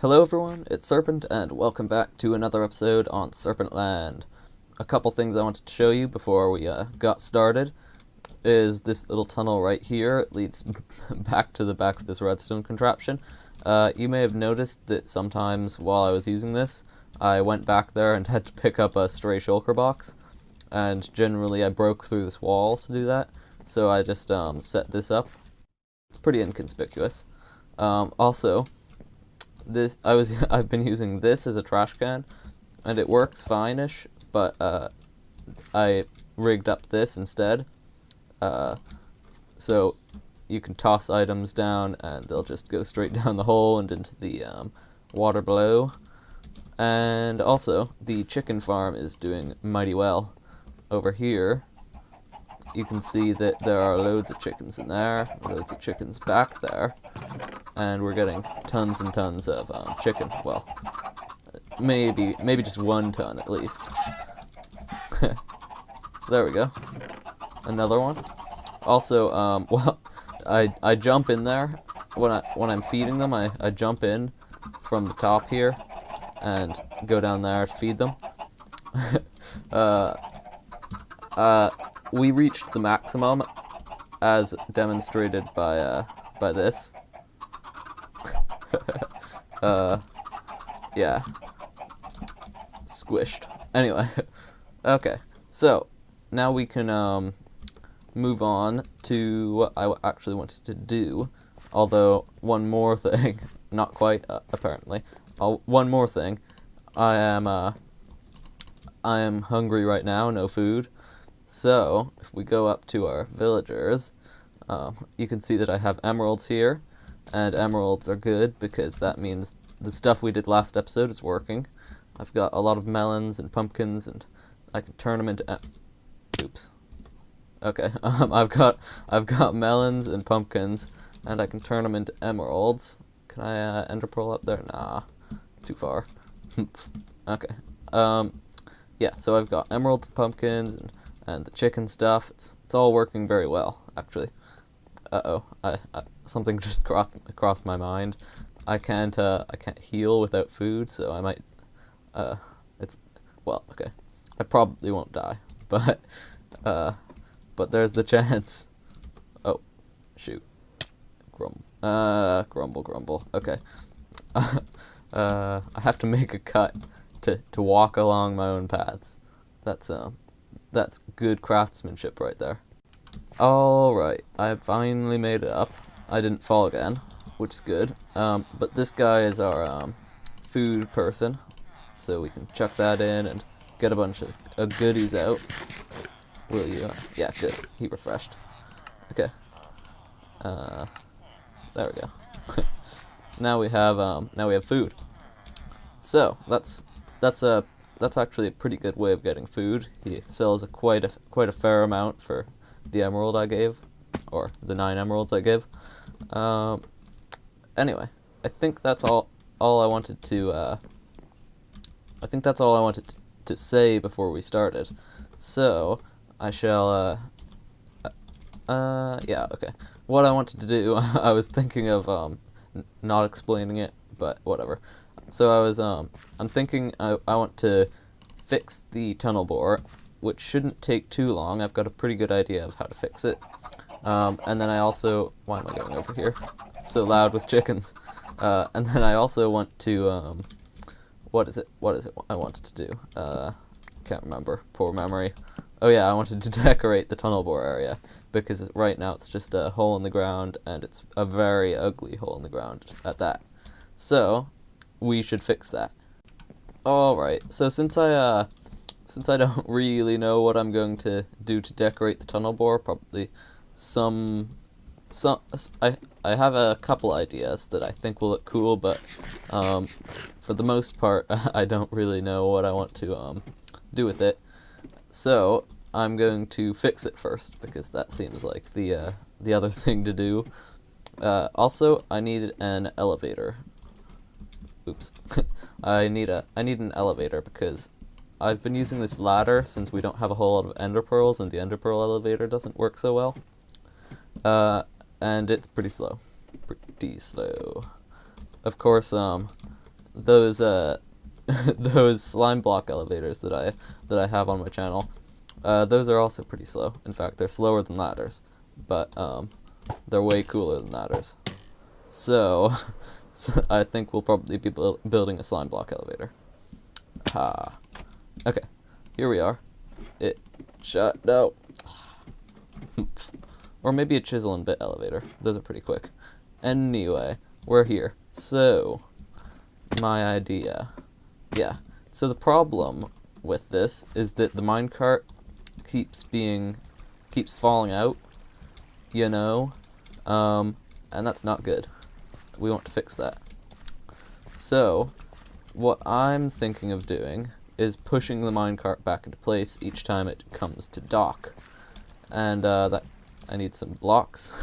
Hello everyone, it's Serpent, and welcome back to another episode on Serpent Land. A couple things I wanted to show you before we got started is this little tunnel right here. It leads back to the back of this redstone contraption. You may have noticed that sometimes while I was using this, I went back there and had to pick up a stray shulker box, and generally I broke through this wall to do that, so I just set this up. It's pretty inconspicuous. Also, I've been using this as a trash can, and it works fine-ish, but I rigged up this instead, so you can toss items down and they'll just go straight down the hole and into the water below. And also, the chicken farm is doing mighty well. Over here, you can see that there are loads of chickens in there, loads of chickens back there, and we're getting tons and tons of chicken. Well, maybe just 1 ton at least. There we go. Another one. Also, well, I jump in there when I'm feeding them. I jump in from the top here and go down there to feed them. We reached the maximum as demonstrated by this. Yeah. Squished. Anyway. Okay. So, now we can, move on to what I actually wanted to do. Although, one more thing. Not quite, apparently. One more thing. I am hungry right now, no food. So, if we go up to our villagers, you can see that I have emeralds here. And emeralds are good because that means the stuff we did last episode is working. I've got a lot of melons and pumpkins, and I can turn them into oops. Okay, I've got melons and pumpkins, and I can turn them into emeralds. Can I ender pearl up there? Nah, too far. Okay. Yeah. So I've got emeralds and pumpkins and the chicken stuff. It's all working very well, actually. Uh-oh, I something just crossed my mind. I can't heal without food, so I might, well, okay. I probably won't die, but there's the chance. Oh, shoot. Grumble, okay. I have to make a cut to walk along my own paths. That's good craftsmanship right there. Alright, I finally made it up. I didn't fall again, which is good. But this guy is our food person, so we can chuck that in and get a bunch of goodies out. Will you? Yeah, good. He refreshed. Okay. There we go. Now we have food. So that's actually a pretty good way of getting food. He sells quite a fair amount for the emerald I gave, or the 9 emeralds I gave. Anyway, I think that's all I wanted to. I think that's all I wanted to say before we started. So I shall. Yeah. Okay. What I wanted to do, I was thinking of not explaining it, but whatever. So I'm thinking I want to fix the tunnel bore, which shouldn't take too long. I've got a pretty good idea of how to fix it. And then I also, why am I going over here? So loud with chickens. And then I also want to, what is it I wanted to do? Can't remember, poor memory. Oh yeah, I wanted to decorate the tunnel bore area, because right now it's just a hole in the ground, and it's a very ugly hole in the ground at that. So, we should fix that. Alright, so since I don't really know what I'm going to do to decorate the tunnel bore, probably I have a couple ideas that I think will look cool, but for the most part, I don't really know what I want to do with it. So I'm going to fix it first, because that seems like the other thing to do. Also, I need an elevator. Oops. I need an elevator because I've been using this ladder since we don't have a whole lot of ender pearls, and the ender pearl elevator doesn't work so well. And it's pretty slow. Of course, those those slime block elevators that I have on my channel. Those are also pretty slow. In fact, they're slower than ladders, but they're way cooler than ladders. So, I think we'll probably be building a slime block elevator. Okay, here we are. No. Or maybe a chisel and bit elevator. Those are pretty quick. Anyway, we're here. So, my idea. Yeah. So the problem with this is that the minecart keeps falling out, you know, and that's not good. We want to fix that. So, what I'm thinking of doing is pushing the minecart back into place each time it comes to dock. And that I need some blocks.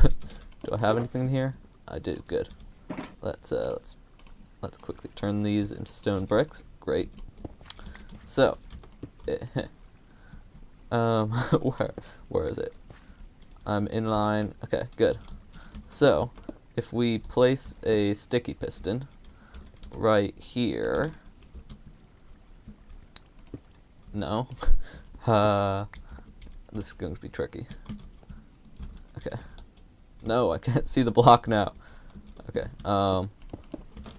Do I have anything in here? I do. Good. Let's quickly turn these into stone bricks. Great. So, where is it? I'm in line. Okay, good. So, if we place a sticky piston right here. No. This is going to be tricky. Okay. No, I can't see the block now. Okay.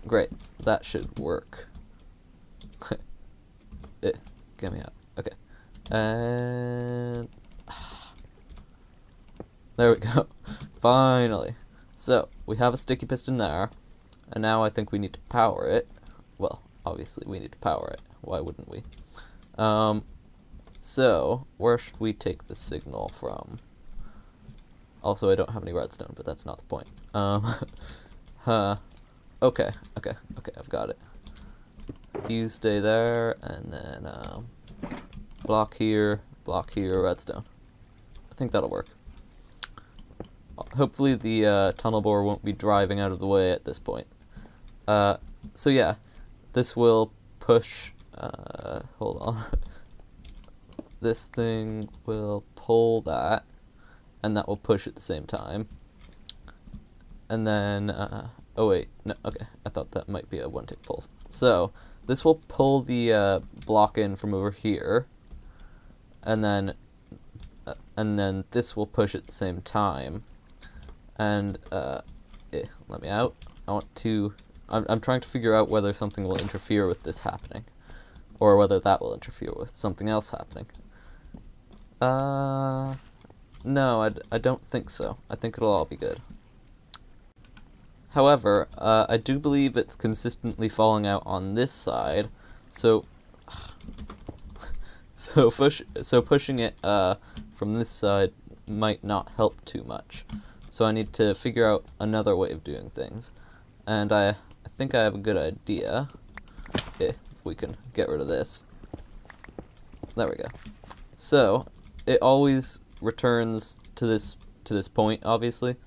Great. That should work. Get me out. Okay. And there we go. Finally. So, we have a sticky piston there, and now I think we need to power it. Well, obviously we need to power it. Why wouldn't we? So, where should we take the signal from? Also, I don't have any redstone, but that's not the point. Okay, I've got it. You stay there, and then, block here, redstone. I think that'll work. Hopefully the, tunnel bore won't be driving out of the way at this point. So yeah, this will push, hold on. This thing will pull that, and that will push at the same time. And then, oh wait, no, okay, I thought that might be a one-tick pulse. So, this will pull the block in from over here, and then this will push at the same time. And, let me out. I'm trying to figure out whether something will interfere with this happening, or whether that will interfere with something else happening. No, I don't think so. I think it'll all be good. However, I do believe it's consistently falling out on this side, so pushing it from this side might not help too much. So I need to figure out another way of doing things, and I think I have a good idea. If we can get rid of this. There we go. So it always returns to this point. Obviously,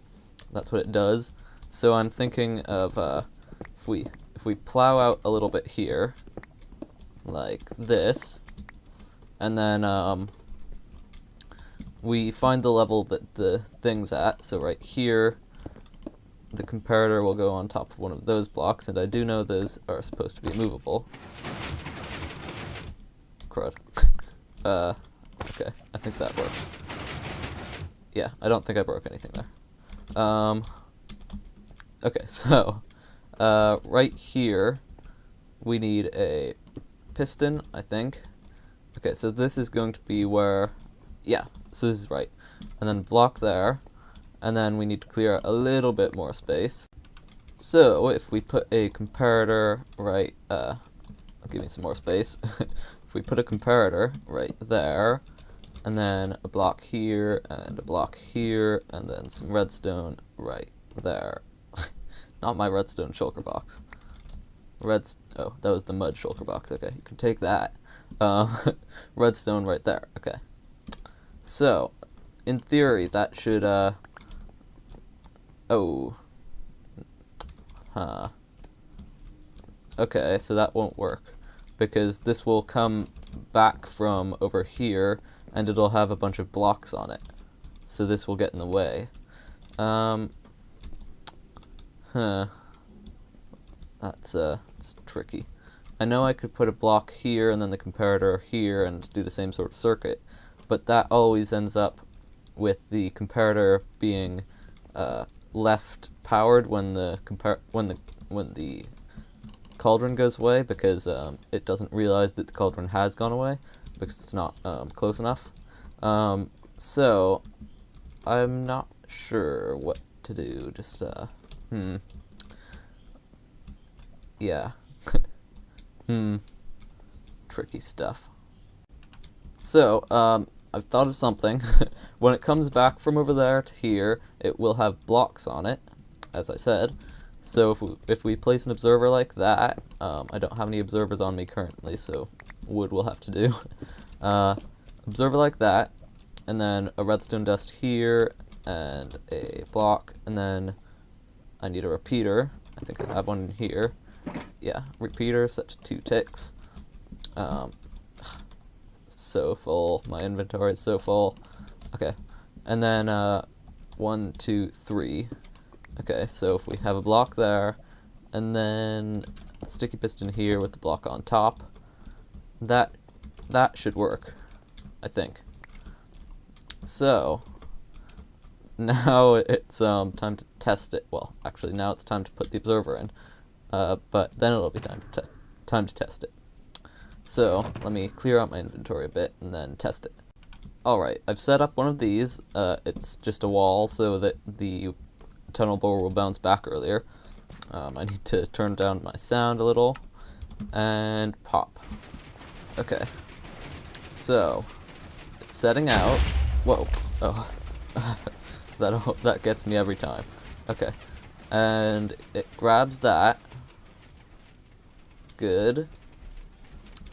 that's what it does. So I'm thinking of if we plow out a little bit here, like this, and then we find the level that the thing's at. So right here, the comparator will go on top of one of those blocks, and I do know those are supposed to be movable. Crud. Okay, I think that works. Yeah, I don't think I broke anything there. Okay, so, right here, we need a piston, I think. Okay, so this is going to be where, yeah, so this is right. And then block there, and then we need to clear out a little bit more space. So, if we put a comparator right, give me some more space. If we put a comparator right there, and then a block here, and a block here, and then some redstone right there. Not my redstone shulker box. Oh, that was the mud shulker box. Okay, you can take that. Redstone right there. Okay. So, in theory, that should, oh. Huh. Okay, so that won't work, because this will come back from over here, and it'll have a bunch of blocks on it. So this will get in the way. Huh. That's it's tricky. I know I could put a block here and then the comparator here and do the same sort of circuit, but that always ends up with the comparator being left powered when the cauldron goes away, because it doesn't realize that the cauldron has gone away because it's not close enough. So I'm not sure what to do. Just yeah. Tricky stuff. So, I've thought of something. When it comes back from over there to here, it will have blocks on it, as I said. So if we place an observer like that, I don't have any observers on me currently, so wood will have to do. Observer like that, and then a redstone dust here, and a block, and then I need a repeater. I think I have one in here. Yeah, repeater set to 2 ticks. So full. My inventory is so full. Okay, and then 1, 2, 3. Okay, so if we have a block there, and then a sticky piston here with the block on top, that should work, I think. So now it's time to test it. Well, actually, now it's time to put the observer in. But then it'll be time to test it. So let me clear out my inventory a bit and then test it. Alright, I've set up one of these. It's just a wall so that the tunnel bore will bounce back earlier. I need to turn down my sound a little and pop. Okay, so it's setting out. Whoa, oh, that gets me every time. Okay, and it grabs that. Good.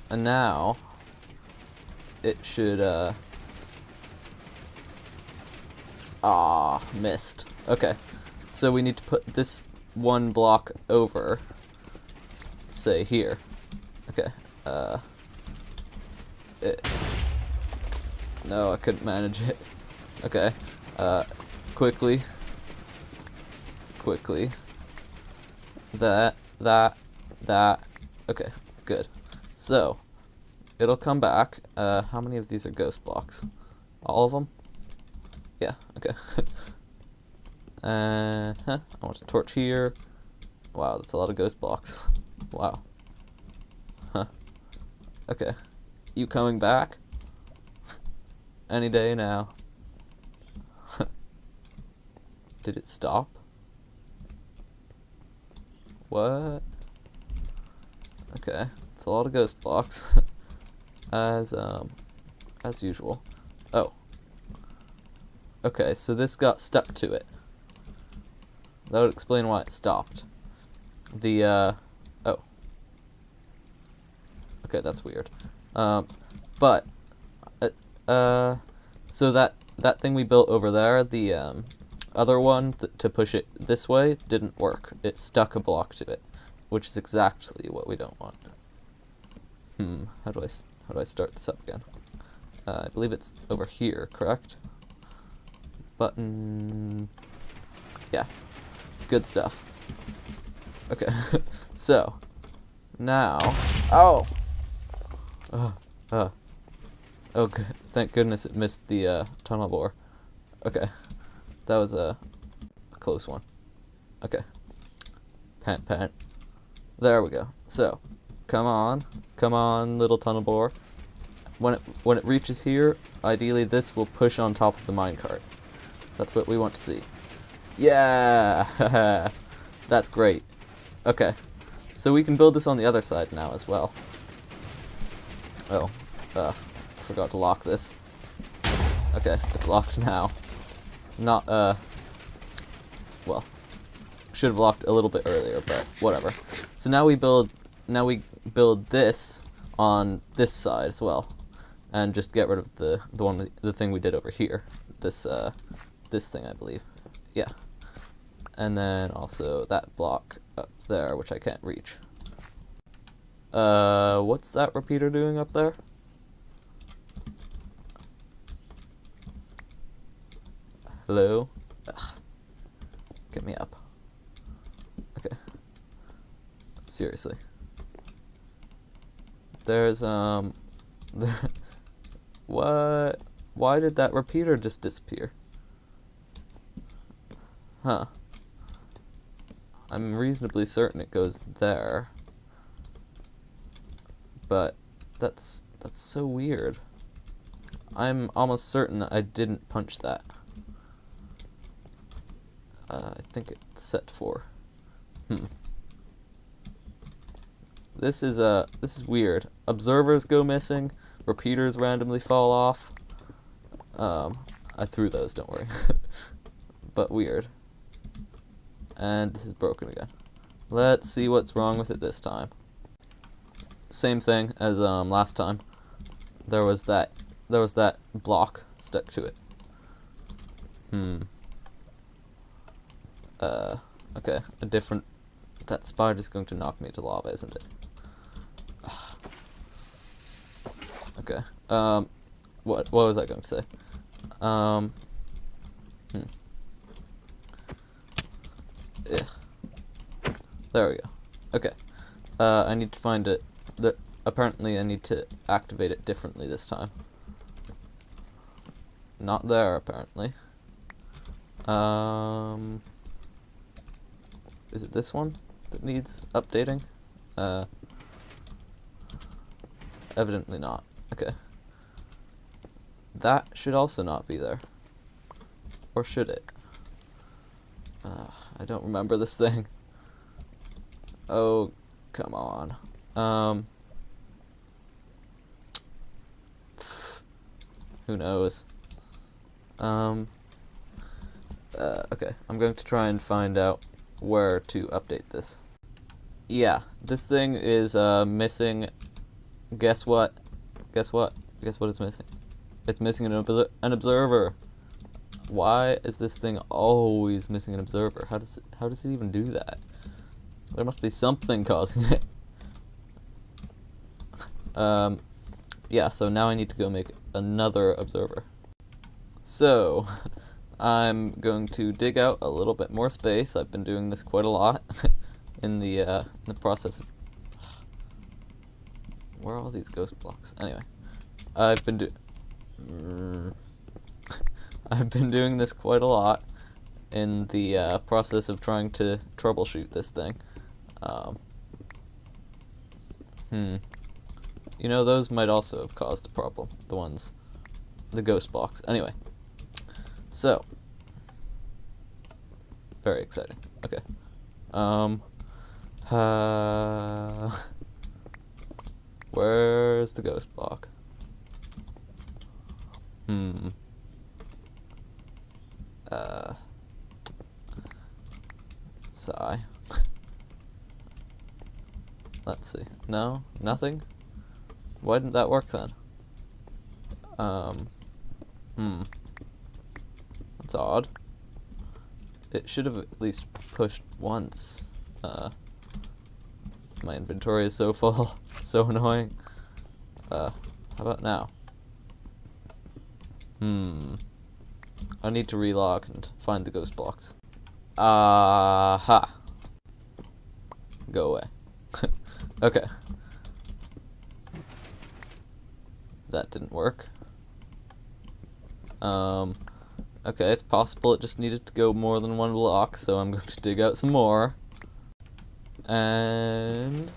And now it should missed. Okay. So we need to put this one block over, say here. Okay. No, I couldn't manage it. Okay. Quickly. That. Okay, good. So, it'll come back. How many of these are ghost blocks? All of them? Yeah, okay. I want a torch here. Wow, that's a lot of ghost blocks. Wow. Huh. Okay. You coming back? Any day now. Did it stop? What? Okay, it's a lot of ghost blocks, as usual. Oh. Okay, so this got stuck to it. That would explain why it stopped. Oh. Okay, that's weird. So that thing we built over there, the other one to push it this way, didn't work. It stuck a block to it, which is exactly what we don't want. How do I start this up again? I believe it's over here, correct? Button. Yeah, good stuff. Okay, so now. Oh, thank goodness it missed the tunnel bore. Okay, that was a close one. Okay, pant. There we go. So, come on, little tunnel bore. When it reaches here, ideally this will push on top of the minecart. That's what we want to see. Yeah, that's great. Okay, so we can build this on the other side now as well. Oh, forgot to lock this. Okay, it's locked now. Not well, should have locked a little bit earlier, but whatever. So now we build this on this side as well, and just get rid of the thing we did over here. This thing, I believe. Yeah. And then also that block up there, which I can't reach. What's that repeater doing up there? Hello? Ugh. Get me up. Okay. Seriously. There's, what? Why did that repeater just disappear? Huh. I'm reasonably certain it goes there. But that's so weird. I'm almost certain that I didn't punch that. I think it's set for. This is weird. Observers go missing. Repeaters randomly fall off. I threw those, don't worry. But weird. And this is broken again. Let's see what's wrong with it this time. Same thing as last time. There was that block stuck to it. Okay, a different. That spider's going to knock me to lava, isn't it? Okay. What was I going to say? Yeah. There we go. Okay. I need to find it. Apparently I need to activate it differently this time. Not there, apparently. Is it this one that needs updating? Evidently not. Okay. That should also not be there. Or should it? I don't remember this thing. Oh, come on. Who knows? Okay, I'm going to try and find out where to update this. Yeah, this thing is missing. Guess what? Guess what it's missing? It's missing an observer. Why is this thing always missing an observer? How does it even do that? There must be something causing it. Yeah, so now I need to go make another observer. So, I'm going to dig out a little bit more space. I've been doing this quite a lot in the process of... Where are all these ghost blocks? Anyway, I've been doing this quite a lot in the process of trying to troubleshoot this thing. You know, those might also have caused a problem. The ghost blocks. Anyway, so very exciting. Okay. Where's the ghost block? Sigh. Let's see. No? Nothing? Why didn't that work then? That's odd. It should have at least pushed once. My inventory is so full. It's so annoying. How about now? I need to relog and find the ghost blocks. Aha. Go away. Okay. That didn't work. Okay, it's possible it just needed to go more than one block, so I'm going to dig out some more. And...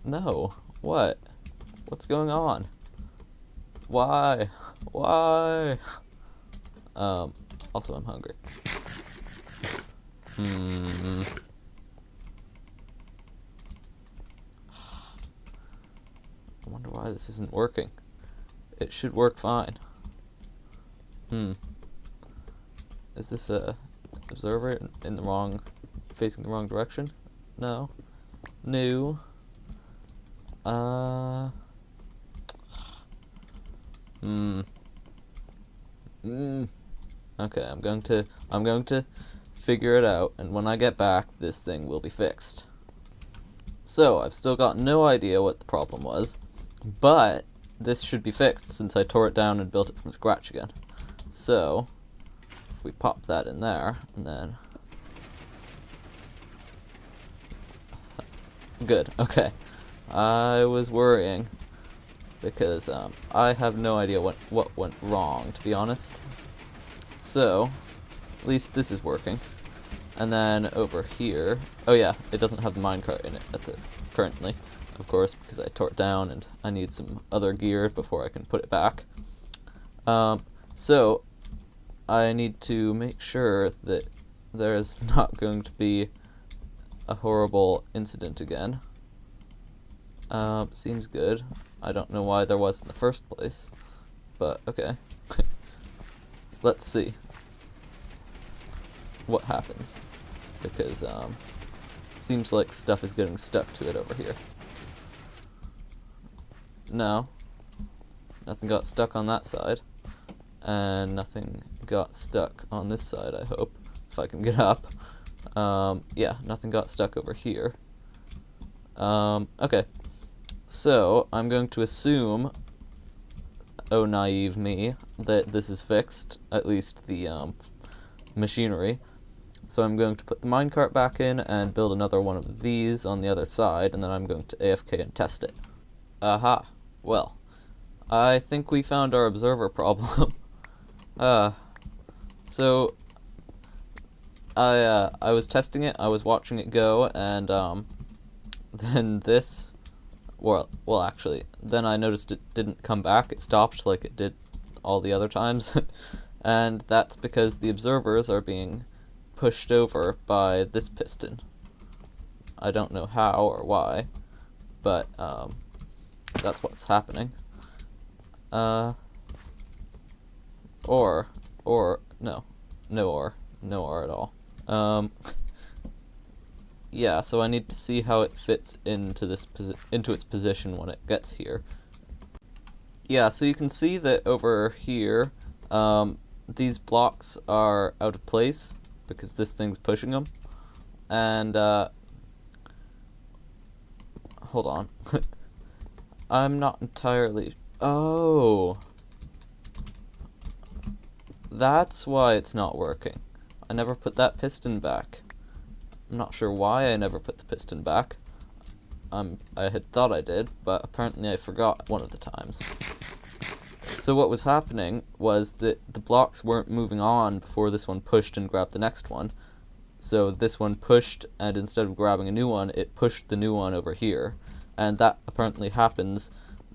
No. What? What's going on? Why? Why? Also I'm hungry. I wonder why this isn't working. It should work fine. Is this a observer in the wrong, facing the wrong direction? No. New. Okay, I'm going to figure it out, and when I get back, this thing will be fixed. So, I've still got no idea what the problem was, but this should be fixed since I tore it down and built it from scratch again. So, if we pop that in there, and then... Good, okay. I was worrying, because I have no idea what went wrong, to be honest. So, at least this is working. And then over here, oh yeah, it doesn't have the minecart in it currently, of course, because I tore it down and I need some other gear before I can put it back. So, I need to make sure that there's not going to be a horrible incident again. Seems good. I don't know why there was in the first place, but okay. Let's see what happens, because seems like stuff is getting stuck to it over here. No, nothing got stuck on that side, and nothing got stuck on this side, I hope, if I can get up. Yeah, nothing got stuck over here. Okay, so I'm going to assume, oh naive me, that this is fixed, at least the machinery. So I'm going to put the minecart back in and build another one of these on the other side, and then I'm going to AFK and test it. Aha. Well, I think we found our observer problem. So I was testing it, I was watching it go, and then this, well actually, then I noticed it didn't come back, it stopped like it did all the other times, and that's because the observers are being pushed over by this piston. I don't know how or why, but that's what's happening. No or at all. Yeah, so I need to see how it fits into its position when it gets here. Yeah, so you can see that over here, these blocks are out of place because this thing's pushing them. And hold on. I'm not entirely. Oh, that's why it's not working. I never put that piston back. I'm not sure why I never put the piston back. I had thought I did, but apparently I forgot one of the times. So what was happening was that the blocks weren't moving on before this one pushed and grabbed the next one. So this one pushed, and instead of grabbing a new one, it pushed the new one over here. And that apparently happens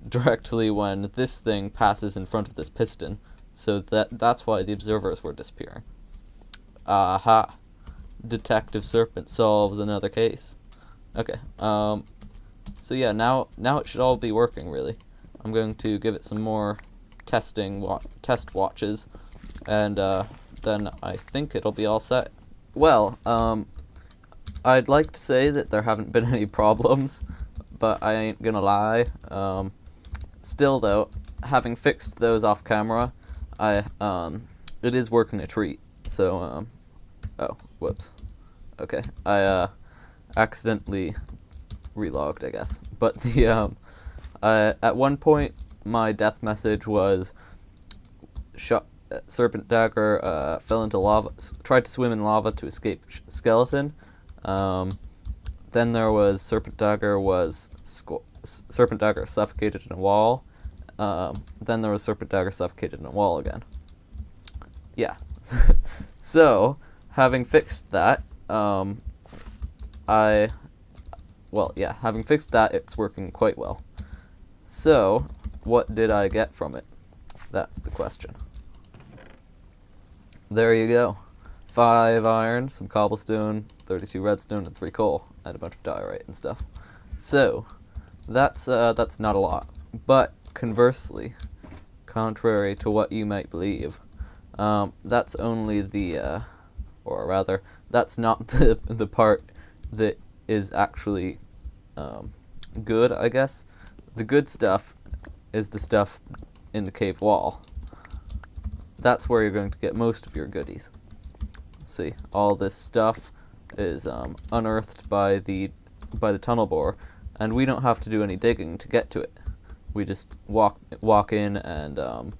directly when this thing passes in front of this piston. So that's why the observers were disappearing. Aha. Detective Serpent solves another case. Okay, so yeah, now it should all be working, really. I'm going to give it some more test watches, and then I think it'll be all set. Well, I'd like to say that there haven't been any problems, but I ain't gonna lie. Still though, having fixed those off camera, it is working a treat. So, oh, whoops. Okay, I accidentally relogged, I guess. But the at one point my death message was Serpent Dagger fell into lava, tried to swim in lava to escape skeleton. Then there was Serpent Dagger suffocated in a wall. Then there was Serpent Dagger suffocated in a wall again. Yeah. So, having fixed that, having fixed that, it's working quite well. So, what did I get from it? That's the question. There you go. 5 iron, some cobblestone, 32 redstone, and 3 coal, and a bunch of diorite and stuff. So, that's not a lot. But, conversely, contrary to what you might believe, that's only the, or rather, that's not the part that is actually good, I guess. The good stuff is the stuff in the cave wall. That's where you're going to get most of your goodies. See, all this stuff is unearthed by the tunnel bore, and we don't have to do any digging to get to it. We just walk in and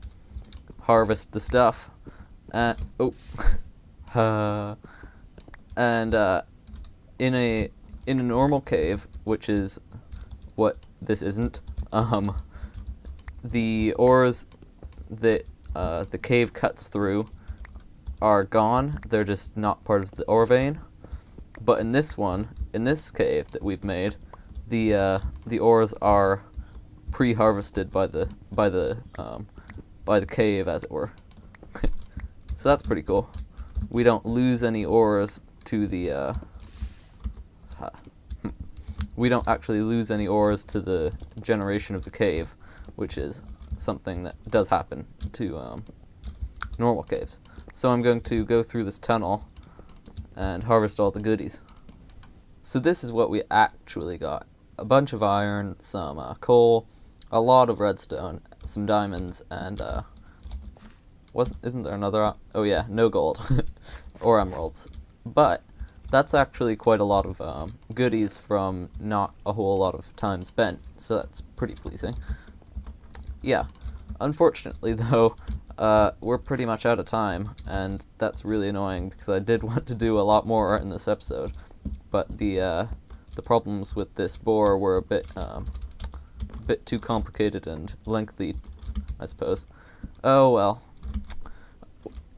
harvest the stuff. And in in a normal cave, which is what this isn't, the ores that the cave cuts through are gone. They're just not part of the ore vein. But in this one, in this cave that we've made, the ores are pre-harvested by the cave, as it were. So that's pretty cool. We don't lose any ores to the we don't actually lose any ores to the generation of the cave, which is something that does happen to normal caves. So I'm going to go through this tunnel and harvest all the goodies. So this is what we actually got. A bunch of iron, some coal, a lot of redstone, some diamonds, and isn't there another? Oh yeah, no gold or emeralds. But that's actually quite a lot of goodies from not a whole lot of time spent, so that's pretty pleasing. Yeah, unfortunately though, we're pretty much out of time, and that's really annoying because I did want to do a lot more in this episode, but the problems with this boar were a bit too complicated and lengthy, I suppose. Oh well.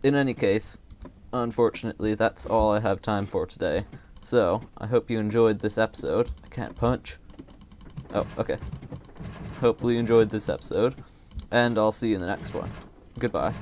In any case, unfortunately, that's all I have time for today. So, I hope you enjoyed this episode. I can't punch. Oh, okay. Hopefully you enjoyed this episode, and I'll see you in the next one. Goodbye.